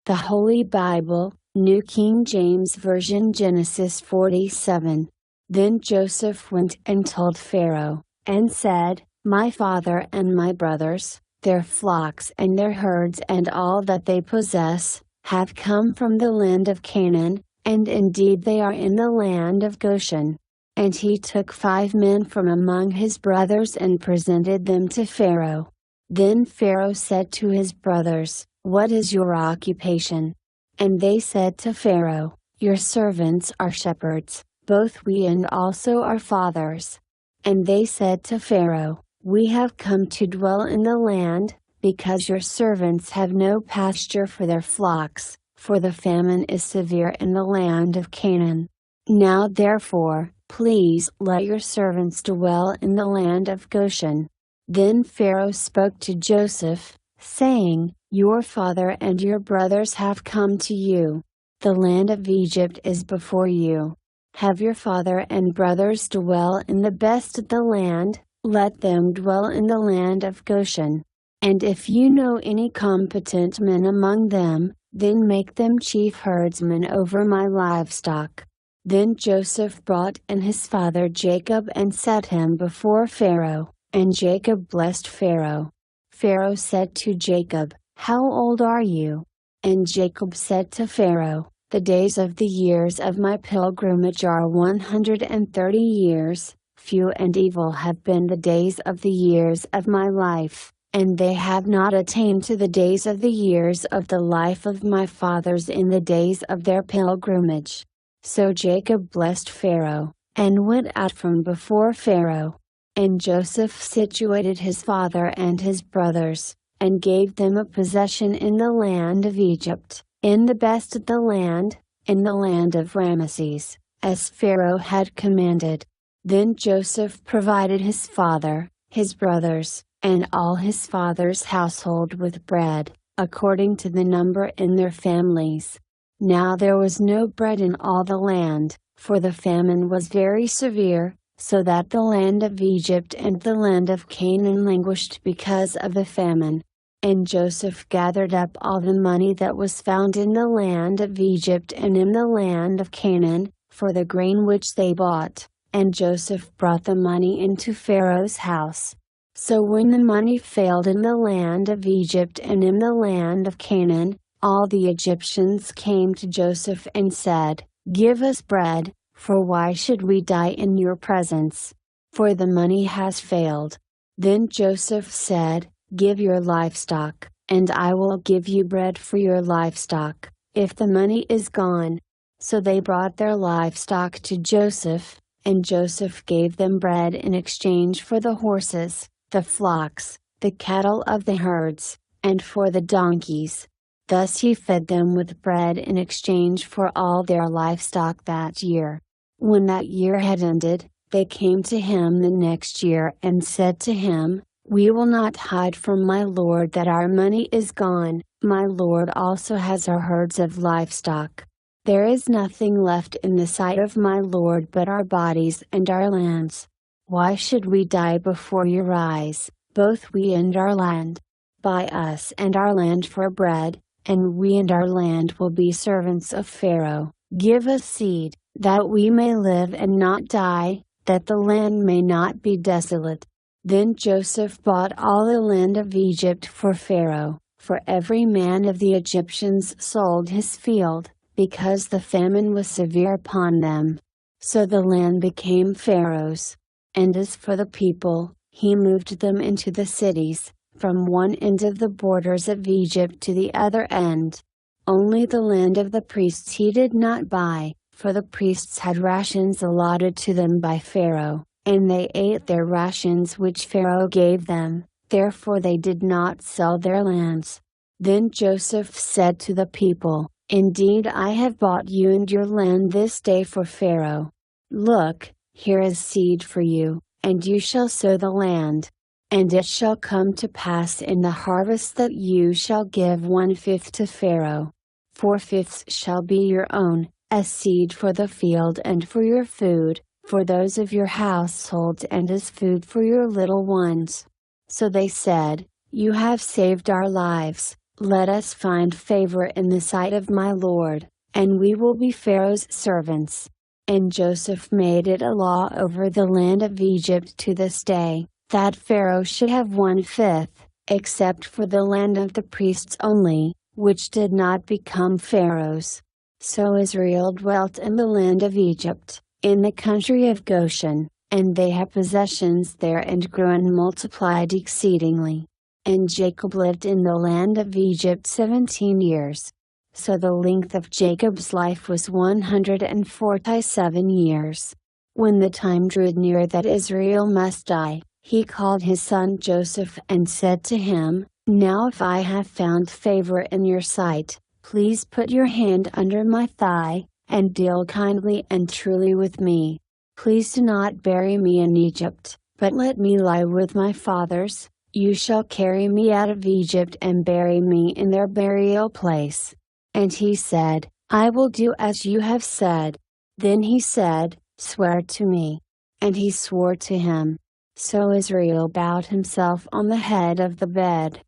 The Holy Bible, New King James Version, Genesis 47. Then Joseph went and told Pharaoh, and said, My father and my brothers, their flocks and their herds and all that they possess, have come from the land of Canaan, and indeed they are in the land of Goshen. And he took 5 men from among his brothers and presented them to Pharaoh. Then Pharaoh said to his brothers, What is your occupation? And they said to Pharaoh, Your servants are shepherds, both we and also our fathers. And they said to Pharaoh, We have come to dwell in the land, because your servants have no pasture for their flocks, for the famine is severe in the land of Canaan. Now therefore, please let your servants dwell in the land of Goshen. Then Pharaoh spoke to Joseph, saying, Your father and your brothers have come to you. The land of Egypt is before you. Have your father and brothers dwell in the best of the land, let them dwell in the land of Goshen. And if you know any competent men among them, then make them chief herdsmen over my livestock. Then Joseph brought in his father Jacob and set him before Pharaoh, and Jacob blessed Pharaoh. Pharaoh said to Jacob, How old are you? And Jacob said to Pharaoh, The days of the years of my pilgrimage are 130 years, few and evil have been the days of the years of my life, and they have not attained to the days of the years of the life of my fathers in the days of their pilgrimage. So Jacob blessed Pharaoh, and went out from before Pharaoh. And Joseph situated his father and his brothers, and gave them a possession in the land of Egypt, in the best of the land, in the land of Ramesses, as Pharaoh had commanded. Then Joseph provided his father, his brothers, and all his father's household with bread, according to the number in their families. Now there was no bread in all the land, for the famine was very severe, so that the land of Egypt and the land of Canaan languished because of the famine. And Joseph gathered up all the money that was found in the land of Egypt and in the land of Canaan, for the grain which they bought, and Joseph brought the money into Pharaoh's house. So when the money failed in the land of Egypt and in the land of Canaan, all the Egyptians came to Joseph and said, Give us bread, for why should we die in your presence? For the money has failed. Then Joseph said, Give your livestock, and I will give you bread for your livestock, if the money is gone. So they brought their livestock to Joseph, and Joseph gave them bread in exchange for the horses, the flocks, the cattle of the herds, and for the donkeys. Thus he fed them with bread in exchange for all their livestock that year. When that year had ended, they came to him the next year and said to him, We will not hide from my lord that our money is gone, my lord also has our herds of livestock. There is nothing left in the sight of my lord but our bodies and our lands. Why should we die before your eyes, both we and our land? Buy us and our land for bread, and we and our land will be servants of Pharaoh. Give us seed, that we may live and not die, that the land may not be desolate. Then Joseph bought all the land of Egypt for Pharaoh, for every man of the Egyptians sold his field, because the famine was severe upon them. So the land became Pharaoh's. And as for the people, he moved them into the cities, from one end of the borders of Egypt to the other end. Only the land of the priests he did not buy, for the priests had rations allotted to them by Pharaoh, and they ate their rations which Pharaoh gave them, therefore they did not sell their lands. Then Joseph said to the people, Indeed I have bought you and your land this day for Pharaoh. Look, here is seed for you, and you shall sow the land. And it shall come to pass in the harvest that you shall give 1/5 to Pharaoh. 4/5 shall be your own, as seed for the field and for your food, for those of your household and as food for your little ones. So they said, You have saved our lives, Let us find favor in the sight of my Lord, and we will be Pharaoh's servants. And Joseph made it a law over the land of Egypt to this day, that Pharaoh should have 1/5, except for the land of the priests only, which did not become Pharaoh's. So Israel dwelt in the land of Egypt, in the country of Goshen, and they had possessions there and grew and multiplied exceedingly. And Jacob lived in the land of Egypt 17 years. So the length of Jacob's life was 147 years. When the time drew near that Israel must die, he called his son Joseph and said to him, Now if I have found favor in your sight, please put your hand under my thigh, and deal kindly and truly with me. Please do not bury me in Egypt, but let me lie with my fathers. You shall carry me out of Egypt and bury me in their burial place. And he said, I will do as you have said. Then he said, Swear to me. And he swore to him. So Israel bowed himself on the head of the bed.